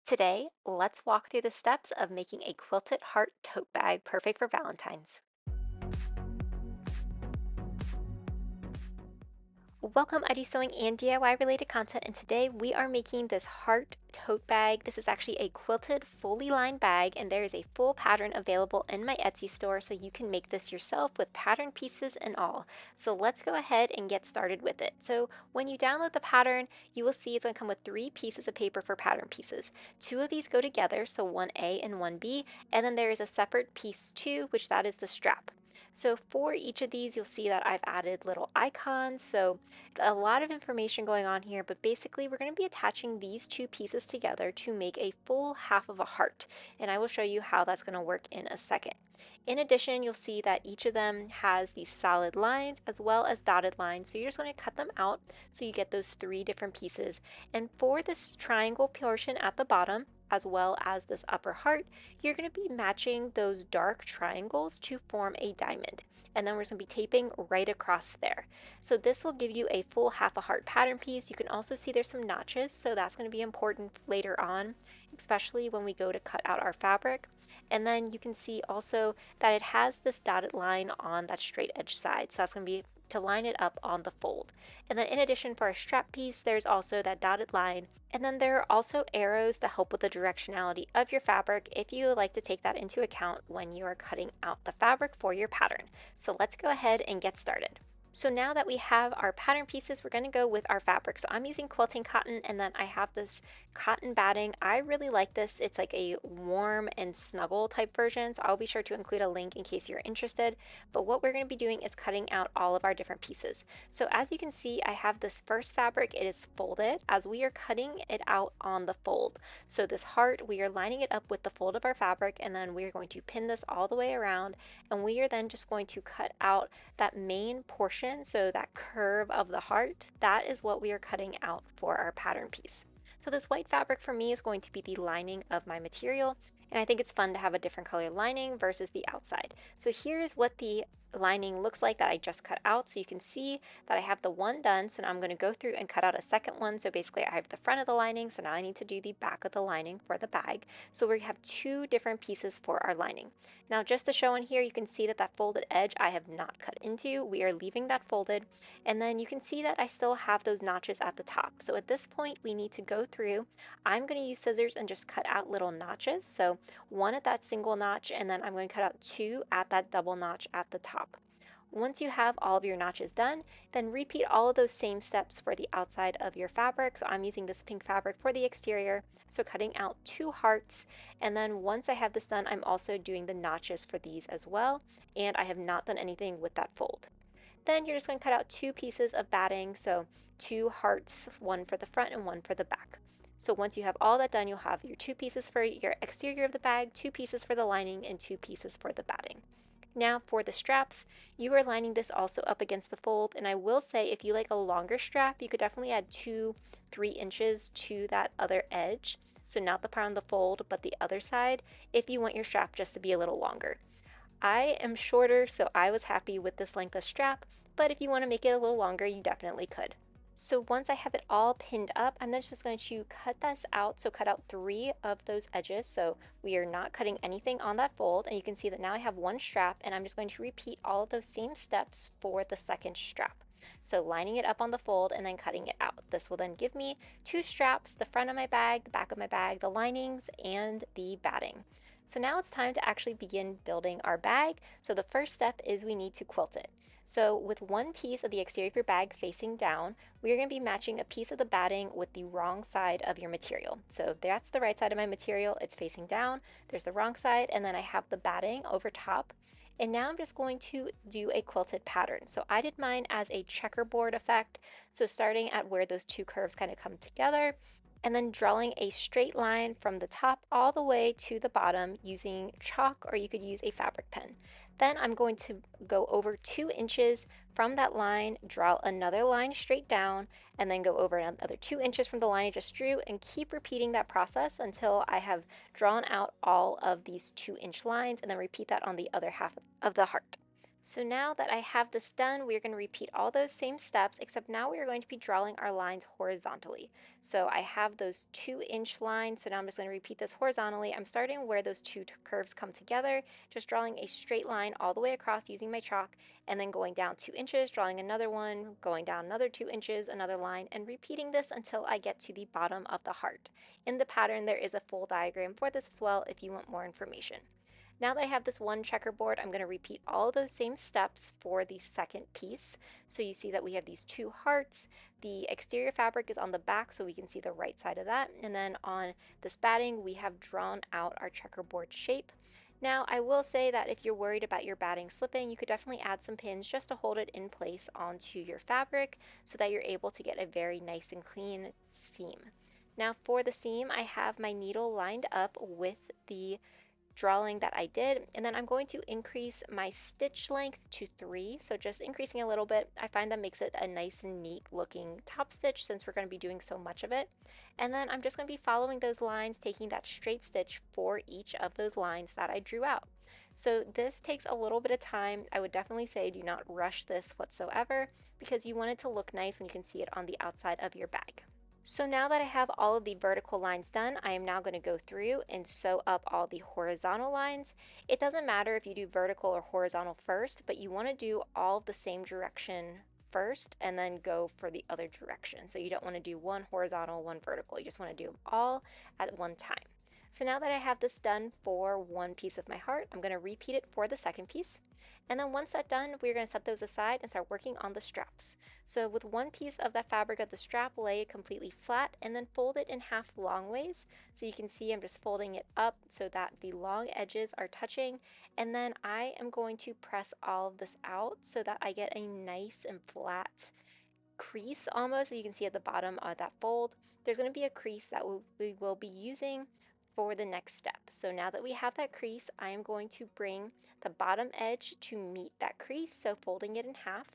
Today, let's walk through the steps of making a quilted heart tote bag perfect for Valentine's. Welcome, I do sewing and DIY related content, and today we are making this heart tote bag. This is actually a quilted, fully lined bag, and there is a full pattern available in my Etsy store, so you can make this yourself with pattern pieces and all. So let's go ahead and get started with it. So when you download the pattern, you will see it's going to come with 3 pieces of paper for pattern pieces. 2 of these go together, so one A and one B, and then there is a separate piece 2, which that is the strap. So for each of these, you'll see that I've added little icons. So a lot of information going on here, but basically we're going to be attaching these 2 pieces together to make a full half of a heart. And I will show you how that's going to work in a second. In addition, you'll see that each of them has these solid lines as well as dotted lines. So you're just going to cut them out so you get those 3 different pieces. And for this triangle portion at the bottom, as well as this upper heart, you're going to be matching those dark triangles to form a diamond. And then we're going to be taping right across there. So this will give you a full half a heart pattern piece. You can also see there's some notches, so that's going to be important later on, especially when we go to cut out our fabric. And then you can see also that it has this dotted line on that straight edge side, so that's going to be to line it up on the fold. And then in addition, for our strap piece, there's also that dotted line. And then there are also arrows to help with the directionality of your fabric if you would like to take that into account when you are cutting out the fabric for your pattern. So let's go ahead and get started. So now that we have our pattern pieces, we're going to go with our fabric. So I'm using quilting cotton, and then I have this cotton batting. I really like this. It's like a warm and snuggle type version, so I'll be sure to include a link in case you're interested. But what we're going to be doing is cutting out all of our different pieces. So as you can see, I have this first fabric. It is folded as we are cutting it out on the fold. So this heart, we are lining it up with the fold of our fabric, and then we are going to pin this all the way around, and we are then just going to cut out that main portion, so that curve of the heart, that is what we are cutting out for our pattern piece. So this white fabric for me is going to be the lining of my material, and I think it's fun to have a different color lining versus the outside. So here's what the lining looks like that I just cut out. So you can see that I have the one done, so now I'm going to go through and cut out a second one. So basically I have the front of the lining, so now I need to do the back of the lining for the bag. So we have 2 different pieces for our lining. Now just to show in here, you can see that that folded edge I have not cut into. We are leaving that folded, and then you can see that I still have those notches at the top. So at this point we need to go through. I'm going to use scissors and just cut out little notches. So 1 at that single notch, and then I'm going to cut out 2 at that double notch at the top. Once you have all of your notches done, then repeat all of those same steps for the outside of your fabric. So I'm using this pink fabric for the exterior, so cutting out 2 hearts. And then once I have this done, I'm also doing the notches for these as well, and I have not done anything with that fold. Then you're just going to cut out 2 pieces of batting, so 2 hearts, 1 for the front and 1 for the back. So once you have all that done, you'll have your 2 pieces for your exterior of the bag, 2 pieces for the lining, and 2 pieces for the batting. Now for the straps, you are lining this also up against the fold, and I will say if you like a longer strap, you could definitely add 2-3 inches to that other edge. So not the part on the fold, but the other side, if you want your strap just to be a little longer. I am shorter, so I was happy with this length of strap, but if you want to make it a little longer, you definitely could. So once I have it all pinned up, I'm then just going to cut this out. So cut out 3 of those edges. So we are not cutting anything on that fold. And you can see that now I have 1 strap, and I'm just going to repeat all of those same steps for the second strap. So lining it up on the fold and then cutting it out. This will then give me 2 straps, the front of my bag, the back of my bag, the linings, and the batting. So now it's time to actually begin building our bag. So the first step is we need to quilt it. So with 1 piece of the exterior of your bag facing down, we are going to be matching a piece of the batting with the wrong side of your material. So that's the right side of my material, it's facing down, there's the wrong side, and then I have the batting over top. And now I'm just going to do a quilted pattern. So I did mine as a checkerboard effect. So starting at where those 2 curves kind of come together, and then drawing a straight line from the top all the way to the bottom using chalk, or you could use a fabric pen. Then I'm going to go over 2 inches from that line, draw another line straight down, and then go over another 2 inches from the line I just drew, and keep repeating that process until I have drawn out all of these 2-inch lines, and then repeat that on the other half of the heart. So now that I have this done, we're going to repeat all those same steps, except now we are going to be drawing our lines horizontally. So I have those 2-inch lines, so now I'm just going to repeat this horizontally. I'm starting where those two curves come together, just drawing a straight line all the way across using my chalk, and then going down 2 inches, drawing another one, going down another 2 inches, another line, and repeating this until I get to the bottom of the heart. In the pattern, there is a full diagram for this as well if you want more information. Now that I have this one checkerboard, I'm going to repeat all those same steps for the second piece. So you see that we have these two hearts. The exterior fabric is on the back, so we can see the right side of that. And then on this batting, we have drawn out our checkerboard shape. Now, I will say that if you're worried about your batting slipping, you could definitely add some pins just to hold it in place onto your fabric so that you're able to get a very nice and clean seam. Now for the seam, I have my needle lined up with the drawing that I did, and then I'm going to increase my stitch length to 3, so just increasing a little bit. I find that makes it a nice and neat looking top stitch since we're going to be doing so much of it. And then I'm just going to be following those lines, taking that straight stitch for each of those lines that I drew out. So this takes a little bit of time. I would definitely say do not rush this whatsoever because you want it to look nice when you can see it on the outside of your bag. So now that I have all of the vertical lines done, I am now going to go through and sew up all the horizontal lines. It doesn't matter if you do vertical or horizontal first, but you want to do all of the same direction first and then go for the other direction. So you don't want to do one horizontal, one vertical. You just want to do them all at one time. So now that I have this done for one piece of my heart, I'm going to repeat it for the second piece. And then once that's done, we're going to set those aside and start working on the straps. So with one piece of that fabric of the strap, lay it completely flat and then fold it in half long ways. So you can see I'm just folding it up so that the long edges are touching. And then I am going to press all of this out so that I get a nice and flat crease almost, so you can see at the bottom of that fold. There's going to be a crease that we will be using for the next step. So now that we have that crease, I am going to bring the bottom edge to meet that crease, so folding it in half.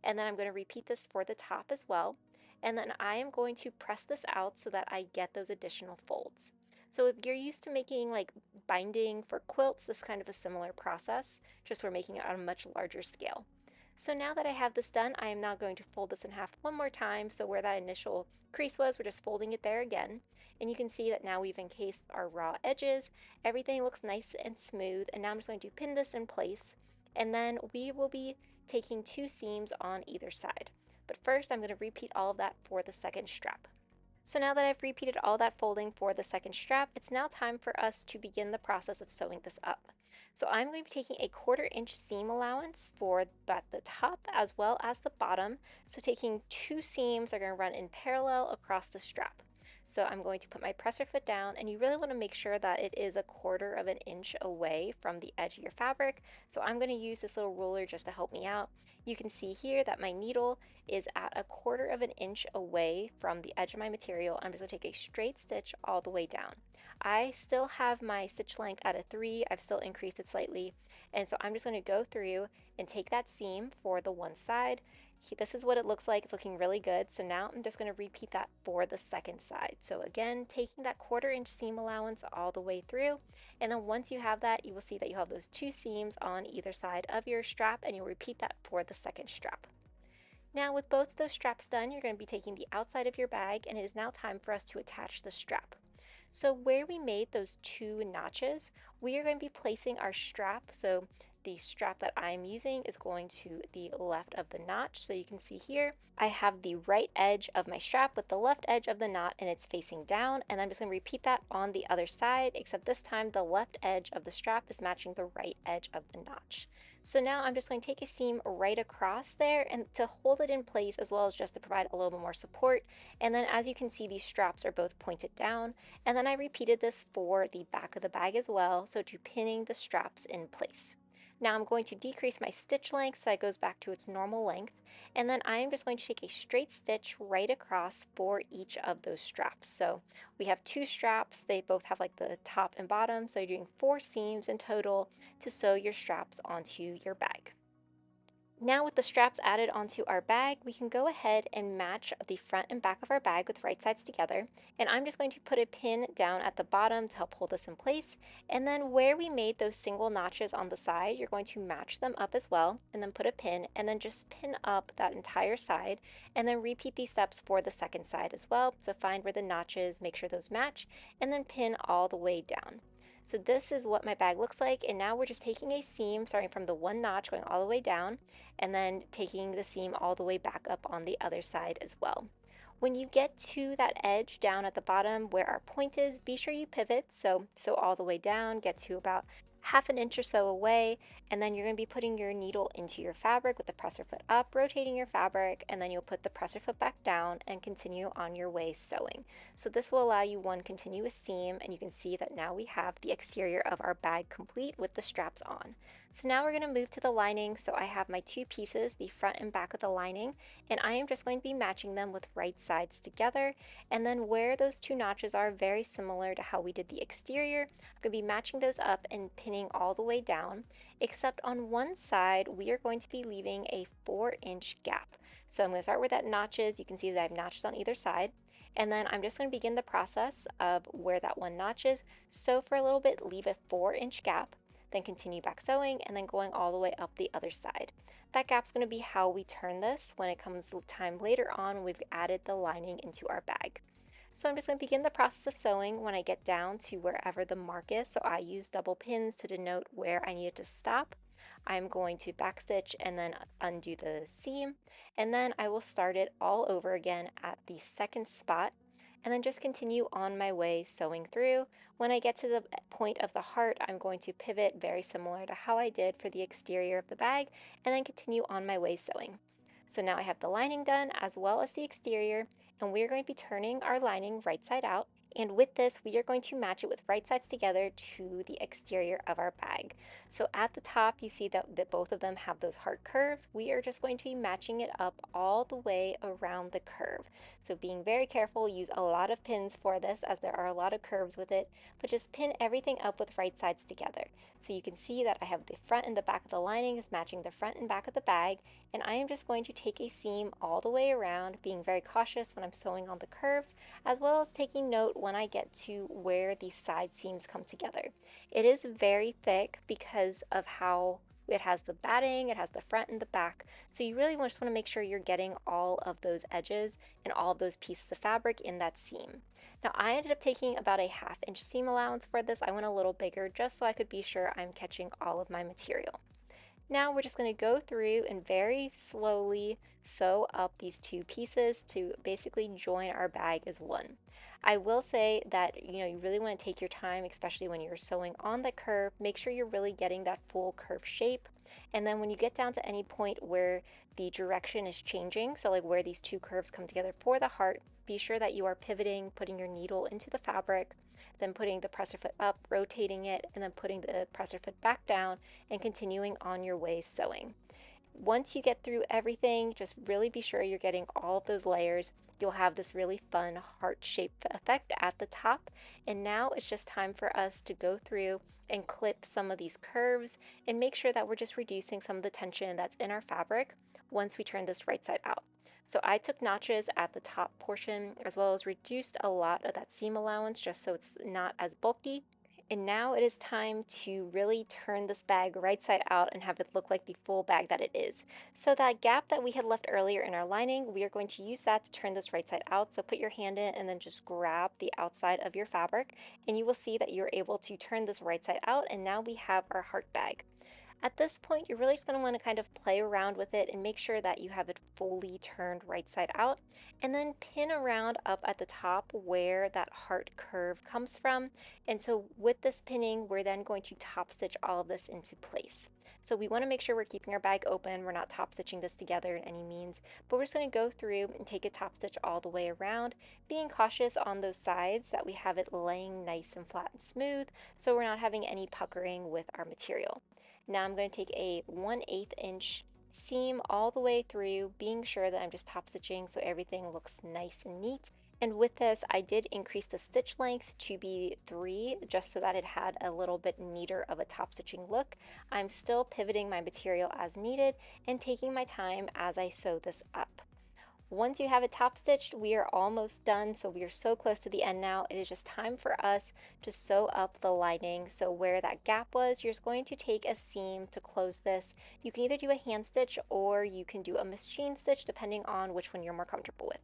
And then I'm going to repeat this for the top as well. And then I am going to press this out so that I get those additional folds. So if you're used to making like binding for quilts, this is kind of a similar process, just we're making it on a much larger scale. So now that I have this done, I am now going to fold this in half one more time. So where that initial crease was, we're just folding it there again. And you can see that now we've encased our raw edges. Everything looks nice and smooth. And now I'm just going to pin this in place. And then we will be taking 2 seams on either side. But first, I'm going to repeat all of that for the second strap. So now that I've repeated all that folding for the second strap, it's now time for us to begin the process of sewing this up. So I'm going to be taking a 1/4 inch seam allowance for both the top as well as the bottom. So taking 2 seams are going to run in parallel across the strap. So I'm going to put my presser foot down, and you really want to make sure that it is 1/4 inch away from the edge of your fabric. So I'm going to use this little ruler just to help me out. You can see here that my needle is at 1/4 inch away from the edge of my material. I'm just going to take a straight stitch all the way down. I still have my stitch length at a 3. I've still increased it slightly. And so I'm just going to go through and take that seam for the one side. This is what it looks like. It's looking really good. So now I'm just going to repeat that for the second side. So again, taking that 1/4 inch seam allowance all the way through. And then once you have that, you will see that you have those 2 seams on either side of your strap, and you'll repeat that for the second strap. Now with both of those straps done, you're going to be taking the outside of your bag, and it is now time for us to attach the strap. So where we made those 2 notches, we are going to be placing our strap. So the strap that I'm using is going to the left of the notch. So you can see here, I have the right edge of my strap with the left edge of the knot, and it's facing down. And I'm just going to repeat that on the other side, except this time the left edge of the strap is matching the right edge of the notch. So now I'm just going to take a seam right across there and to hold it in place, as well as just to provide a little bit more support. And then as you can see, these straps are both pointed down. And then I repeated this for the back of the bag as well, so to pinning the straps in place. Now I'm going to decrease my stitch length so it goes back to its normal length, and then I am just going to take a straight stitch right across for each of those straps. So we have 2 straps, they both have like the top and bottom, so you're doing 4 seams in total to sew your straps onto your bag. Now with the straps added onto our bag, we can go ahead and match the front and back of our bag with right sides together. And I'm just going to put a pin down at the bottom to help hold this in place. And then where we made those single notches on the side, you're going to match them up as well, and then put a pin, and then just pin up that entire side, and then repeat these steps for the second side as well. So find where the notches, make sure those match, and then pin all the way down. So this is what my bag looks like, and now we're just taking a seam starting from the one notch going all the way down, and then taking the seam all the way back up on the other side as well. When you get to that edge down at the bottom where our point is, be sure you pivot, so all the way down, get to about half an inch or so away, and then you're going to be putting your needle into your fabric with the presser foot up, rotating your fabric, and then you'll put the presser foot back down and continue on your way sewing. So this will allow you one continuous seam, and you can see that now we have the exterior of our bag complete with the straps on. So now we're going to move to the lining. So I have my two pieces, the front and back of the lining, and I am just going to be matching them with right sides together. And then where those two notches are very similar to how we did the exterior, I'm going to be matching those up and pinning all the way down, except on one side we are going to be leaving a 4-inch gap. So I'm going to start with that notches. You can see that I have notches on either side. And then I'm just going to begin the process of where that one notch is. Sew for a little bit, leave a 4-inch gap, then continue back sewing, and then going all the way up the other side. That gap's going to be how we turn this when it comes time later on when we've added the lining into our bag. So I'm just going to begin the process of sewing when I get down to wherever the mark is. So I use double pins to denote where I need it to stop. I'm going to backstitch and then undo the seam, and then I will start it all over again at the second spot, and then just continue on my way sewing through. When I get to the point of the heart, I'm going to pivot very similar to how I did for the exterior of the bag, and then continue on my way sewing. So now I have the lining done as well as the exterior, and we're going to be turning our lining right side out. And with this, we are going to match it with right sides together to the exterior of our bag. So at the top, you see that both of them have those heart curves. We are just going to be matching it up all the way around the curve. So being very careful, use a lot of pins for this as there are a lot of curves with it, but just pin everything up with right sides together. So you can see that I have the front and the back of the lining is matching the front and back of the bag, and I am just going to take a seam all the way around, being very cautious when I'm sewing on the curves, as well as taking note when I get to where the side seams come together. It is very thick because of how it has the batting, it has the front and the back, so you really just want to make sure you're getting all of those edges and all of those pieces of fabric in that seam. Now I ended up taking about a 1/2 inch seam allowance for this. I went a little bigger just so I could be sure I'm catching all of my material. Now we're just going to go through and very slowly sew up these two pieces to basically join our bag as one. I will say that you really want to take your time, especially when you're sewing on the curve. Make sure you're really getting that full curve shape. And then when you get down to any point where the direction is changing, so like where these two curves come together for the heart, be sure that you are pivoting, putting your needle into the fabric, then putting the presser foot up, rotating it, and then putting the presser foot back down and continuing on your way sewing. Once you get through everything, just really be sure you're getting all of those layers. You'll have this really fun heart-shaped effect at the top. And now it's just time for us to go through and clip some of these curves and make sure that we're just reducing some of the tension that's in our fabric once we turn this right side out. So I took notches at the top portion as well as reduced a lot of that seam allowance just so it's not as bulky. And now it is time to really turn this bag right side out and have it look like the full bag that it is. So that gap that we had left earlier in our lining, we are going to use that to turn this right side out. So put your hand in and then just grab the outside of your fabric, and you will see that you're able to turn this right side out, and now we have our heart bag. At this point, you're really just going to want to kind of play around with it and make sure that you have it fully turned right side out, and then pin around up at the top where that heart curve comes from. And so with this pinning, we're then going to top stitch all of this into place. So we want to make sure we're keeping our bag open. We're not top stitching this together in any means, but we're just going to go through and take a top stitch all the way around, being cautious on those sides that we have it laying nice and flat and smooth so we're not having any puckering with our material. Now I'm going to take a 1/8 inch seam all the way through, being sure that I'm just top stitching so everything looks nice and neat. And with this, I did increase the stitch length to be 3, just so that it had a little bit neater of a top stitching look. I'm still pivoting my material as needed and taking my time as I sew this up. Once you have it top stitched, we are almost done, so we are so close to the end now. It is just time for us to sew up the lining. So where that gap was, you're just going to take a seam to close this. You can either do a hand stitch or you can do a machine stitch, depending on which one you're more comfortable with.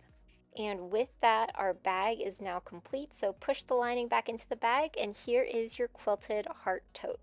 And with that, our bag is now complete. So push the lining back into the bag, and here is your quilted heart tote.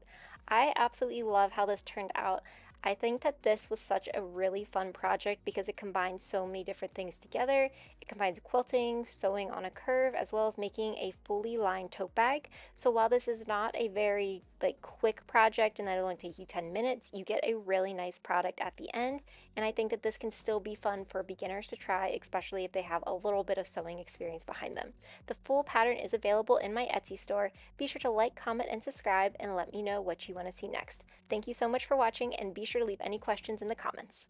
I absolutely love how this turned out. I think that this was such a really fun project because it combines so many different things together. It combines quilting, sewing on a curve, as well as making a fully lined tote bag. So while this is not a very quick project and that'll only take you 10 minutes, you get a really nice product at the end. And I think that this can still be fun for beginners to try, especially if they have a little bit of sewing experience behind them. The full pattern is available in my Etsy store. Be sure to like, comment, and subscribe, and let me know what you want to see next. Thank you so much for watching, and be sure to leave any questions in the comments.